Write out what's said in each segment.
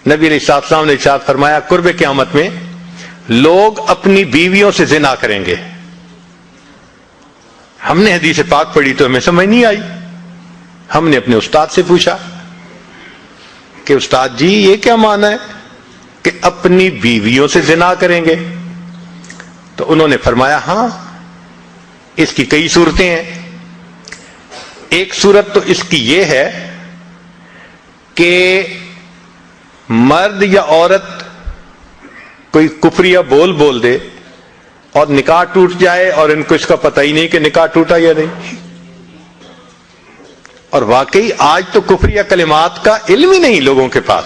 نبی علیہ السلام نے ارشاد فرمایا قرب قیامت میں لوگ اپنی بیویوں سے زنا کریں گے. ہم نے حدیث پاک پڑھی تو ہمیں سمجھ نہیں آئی. ہم نے اپنے استاد سے پوچھا کہ استاد جی یہ کیا معنی ہے کہ اپنی بیویوں سے زنا کریں گے؟ تو انہوں نے فرمایا ہاں اس کی کئی صورتیں ہیں. ایک صورت تو اس کی یہ ہے کہ مرد یا عورت کوئی کفریہ بول دے اور نکاح ٹوٹ جائے اور ان کو اس کا پتہ ہی نہیں کہ نکاح ٹوٹا یا نہیں. اور واقعی آج تو کفریہ کلمات کا علم ہی نہیں لوگوں کے پاس.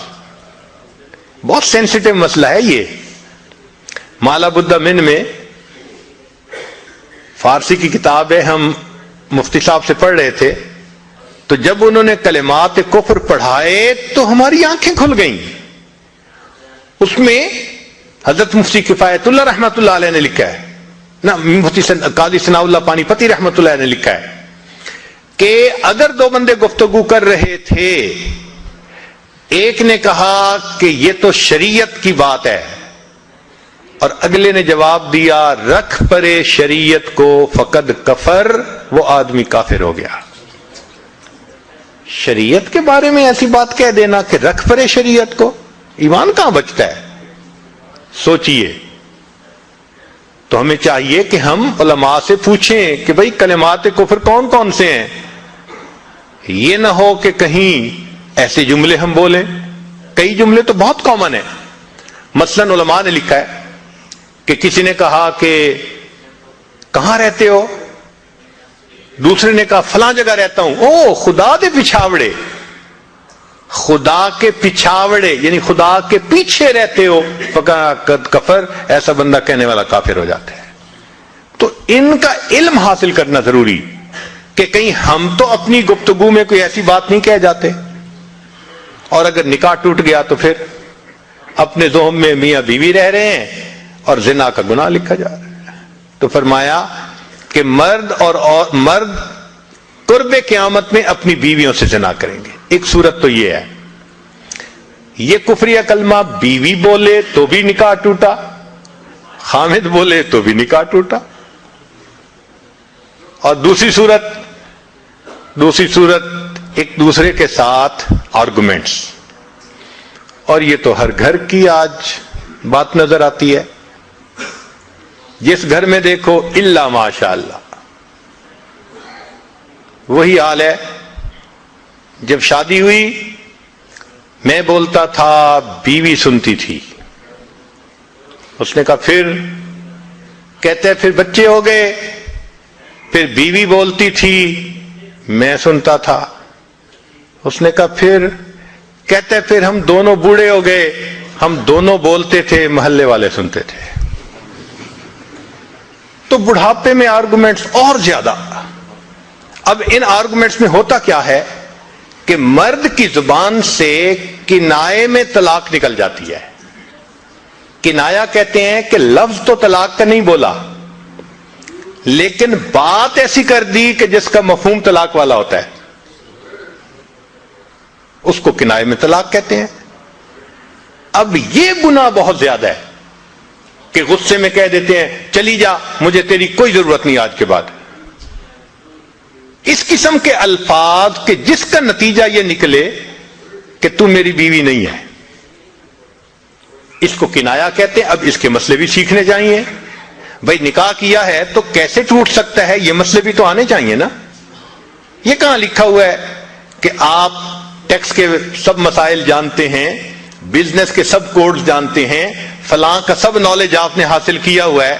بہت سینسیٹیو مسئلہ ہے یہ. مالا بدھا من میں فارسی کی کتاب ہے, ہم مفتی صاحب سے پڑھ رہے تھے تو جب انہوں نے کلمات کفر پڑھائے تو ہماری آنکھیں کھل گئیں. اس میں حضرت مفتی کفایت اللہ رحمۃ اللہ علیہ نے لکھا ہے نا, مفتی قاضی ثناء اللہ پانی پتی رحمۃ اللہ علیہ نے لکھا ہے کہ اگر دو بندے گفتگو کر رہے تھے, ایک نے کہا کہ یہ تو شریعت کی بات ہے اور اگلے نے جواب دیا رکھ پرے شریعت کو فقد کفر, وہ آدمی کافر ہو گیا. شریعت کے بارے میں ایسی بات کہہ دینا کہ رکھ پرے شریعت کو, ایمان کہاں بچتا ہے؟ سوچئے. تو ہمیں چاہیے کہ ہم علماء سے پوچھیں کہ بھئی کلمات کفر کون کون سے ہیں. یہ نہ ہو کہ کہیں ایسے جملے ہم بولیں. کئی جملے تو بہت کامن ہیں. مثلا علماء نے لکھا ہے کہ کسی نے کہا کہ کہاں رہتے ہو؟ دوسرے نے کہا فلاں جگہ رہتا ہوں. او خدا دے پچھاوڑے, خدا کے پچھاوڑے یعنی خدا کے پیچھے رہتے ہو, فقد کفر, ایسا بندہ کہنے والا کافر ہو جاتا ہے. تو ان کا علم حاصل کرنا ضروری کہ کہیں ہم تو اپنی گفتگو میں کوئی ایسی بات نہیں کہہ جاتے, اور اگر نکاح ٹوٹ گیا تو پھر اپنے ذہن میں میاں بیوی رہ رہے ہیں اور زنا کا گناہ لکھا جا رہا ہے. تو فرمایا کہ مرد قرب قیامت میں اپنی بیویوں سے زنا کریں گے. ایک صورت تو یہ ہے, یہ کفریہ کلمہ بیوی بولے تو بھی نکاح ٹوٹا, خامد بولے تو بھی نکاح ٹوٹا. اور دوسری صورت ایک دوسرے کے ساتھ آرگومنٹس, اور یہ تو ہر گھر کی آج بات نظر آتی ہے. جس گھر میں دیکھو الا ماشاء اللہ وہی حال ہے. جب شادی ہوئی میں بولتا تھا, بیوی سنتی تھی. اس نے کہا پھر, کہتے پھر بچے ہو گئے, پھر بیوی بولتی تھی میں سنتا تھا. اس نے کہا پھر, کہتے پھر ہم دونوں بوڑھے ہو گئے, ہم دونوں بولتے تھے محلے والے سنتے تھے. تو بڑھاپے میں آرگومنٹس اور زیادہ. اب ان آرگومنٹس میں ہوتا کیا ہے کہ مرد کی زبان سے کنائے میں طلاق نکل جاتی ہے. کنایا کہتے ہیں کہ لفظ تو طلاق کا نہیں بولا لیکن بات ایسی کر دی کہ جس کا مفہوم طلاق والا ہوتا ہے, اس کو کنائے میں طلاق کہتے ہیں. اب یہ گناہ بہت زیادہ ہے کہ غصے میں کہہ دیتے ہیں چلی جا, مجھے تیری کوئی ضرورت نہیں آج کے بعد. اس قسم کے الفاظ کہ جس کا نتیجہ یہ نکلے کہ تو میری بیوی نہیں ہے, اس کو کنایا کہتے ہیں. اب اس کے مسئلے بھی سیکھنے چاہیے. بھائی نکاح کیا ہے تو کیسے ٹوٹ سکتا ہے, یہ مسئلے بھی تو آنے چاہیے نا. یہ کہاں لکھا ہوا ہے کہ آپ ٹیکس کے سب مسائل جانتے ہیں, بزنس کے سب کوڈز جانتے ہیں, فلاں کا سب نالج آپ نے حاصل کیا ہوا ہے,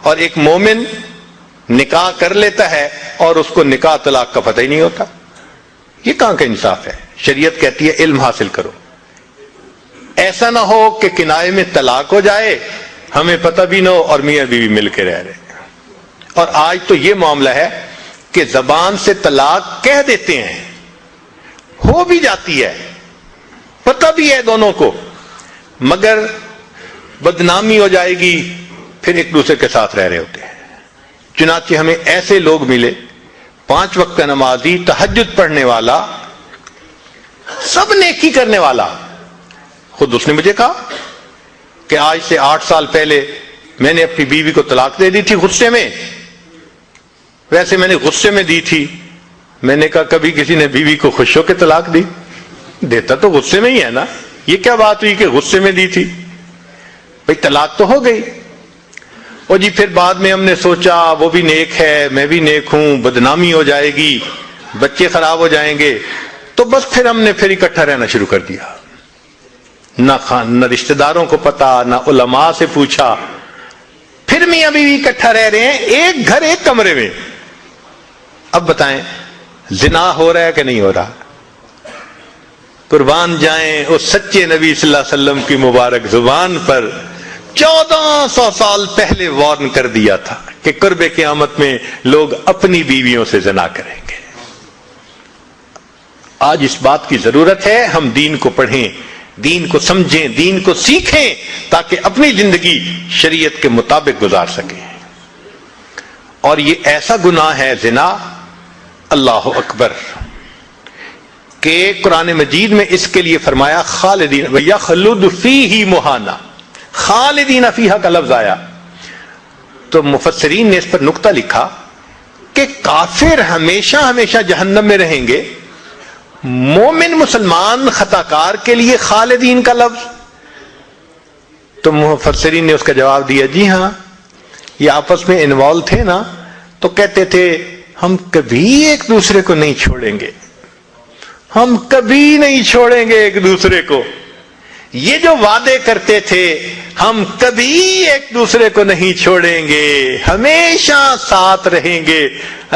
اور ایک مومن نکاح کر لیتا ہے اور اس کو نکاح طلاق کا پتہ ہی نہیں ہوتا. یہ کہاں کا انصاف ہے؟ شریعت کہتی ہے علم حاصل کرو. ایسا نہ ہو کہ کنائے میں طلاق ہو جائے, ہمیں پتہ بھی نہ ہو اور میاں بیوی مل کے رہ رہے. اور آج تو یہ معاملہ ہے کہ زبان سے طلاق کہہ دیتے ہیں, ہو بھی جاتی ہے, پتہ بھی ہے دونوں کو, مگر بدنامی ہو جائے گی, پھر ایک دوسرے کے ساتھ رہ رہے ہوتے ہیں. چنانچہ ہمیں ایسے لوگ ملے, 5 وقت کا نمازی, تہجد پڑھنے والا, سب نیکی کرنے والا, خود اس نے مجھے کہا کہ آج سے 8 سال پہلے میں نے اپنی بیوی کو طلاق دے دی تھی غصے میں. ویسے میں نے غصے میں دی تھی. میں نے کہا کبھی کسی نے بیوی کو خوش ہو کے طلاق دی؟ دیتا تو غصے میں ہی ہے نا. یہ کیا بات ہوئی کہ غصے میں دی تھی؟ بھئی طلاق تو ہو گئی. اور جی پھر بعد میں ہم نے سوچا وہ بھی نیک ہے میں بھی نیک ہوں, بدنامی ہو جائے گی, بچے خراب ہو جائیں گے, تو بس پھر ہم نے پھر اکٹھا رہنا شروع کر دیا. نہ رشتہ داروں کو پتا, نہ علماء سے پوچھا. پھر میاں بیوی اکٹھا رہ رہے ہیں, ایک گھر ایک کمرے میں. اب بتائیں زنا ہو رہا ہے کہ نہیں ہو رہا؟ قربان جائیں اس سچے نبی صلی اللہ علیہ وسلم کی مبارک زبان پر 1400 سال پہلے وارن کر دیا تھا کہ قرب قیامت میں لوگ اپنی بیویوں سے زنا کریں گے. آج اس بات کی ضرورت ہے ہم دین کو پڑھیں, دین کو سمجھیں, دین کو سیکھیں, تاکہ اپنی زندگی شریعت کے مطابق گزار سکیں. اور یہ ایسا گناہ ہے زنا, اللہ اکبر, کہ قرآن مجید میں اس کے لیے فرمایا خالدین وَيَخْلُدُ فِيهِ مُحَانَا. خالدین فیہا کا لفظ آیا تو مفسرین نے اس پر نقطہ لکھا کہ کافر ہمیشہ ہمیشہ جہنم میں رہیں گے, مومن مسلمان خطا کار کے لیے خالدین کا لفظ. تو مفسرین نے اس کا جواب دیا جی ہاں, یہ آپس میں انوالو تھے نا, تو کہتے تھے ہم کبھی ایک دوسرے کو نہیں چھوڑیں گے, ہم کبھی نہیں چھوڑیں گے ایک دوسرے کو. یہ جو وعدے کرتے تھے ہم کبھی ایک دوسرے کو نہیں چھوڑیں گے, ہمیشہ ساتھ رہیں گے,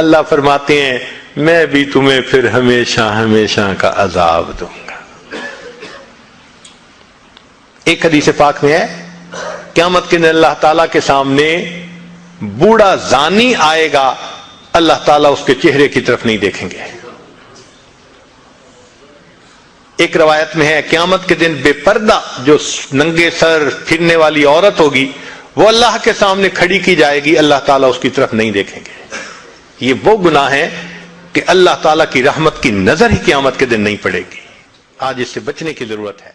اللہ فرماتے ہیں میں بھی تمہیں پھر ہمیشہ ہمیشہ کا عذاب دوں گا. ایک حدیث پاک میں ہے قیامت کے دن اللہ تعالیٰ کے سامنے بوڑھا زانی آئے گا, اللہ تعالیٰ اس کے چہرے کی طرف نہیں دیکھیں گے. ایک روایت میں ہے قیامت کے دن بے پردہ جو ننگے سر پھرنے والی عورت ہوگی وہ اللہ کے سامنے کھڑی کی جائے گی, اللہ تعالیٰ اس کی طرف نہیں دیکھیں گے. یہ وہ گناہ ہے کہ اللہ تعالیٰ کی رحمت کی نظر ہی قیامت کے دن نہیں پڑے گی. آج اس سے بچنے کی ضرورت ہے.